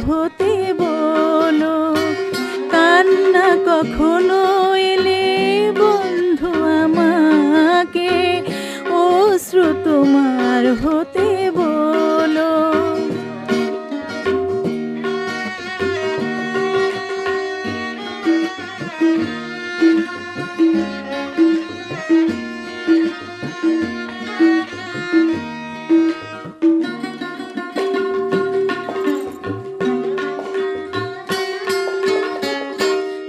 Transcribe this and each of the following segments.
হতে বলো। কান্না কখনো এলে বন্ধু আমাকে অশ্রু তোমার হতে বলো।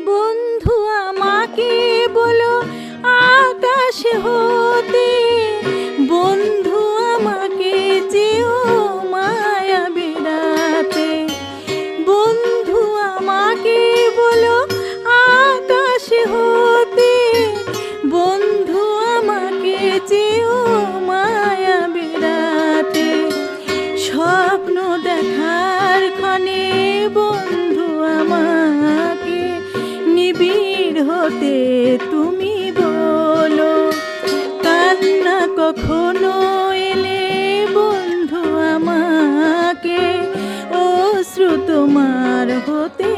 বন্ধু আমাকে বলো আকাশ হতে, বন্ধু আমাকে চেও মায়া বেড়াতে। বন্ধু আমাকে বলো আকাশ হতে, বন্ধু আমাকে চেও মায়া বেড়াতে। স্বপ্ন দেখার ক্ষণে বন্ধু আমাকে নিবিড় হতে তুমি বলো। কান্না কখনো এলে বন্ধু আমাকে অশ্রু তোমার হতে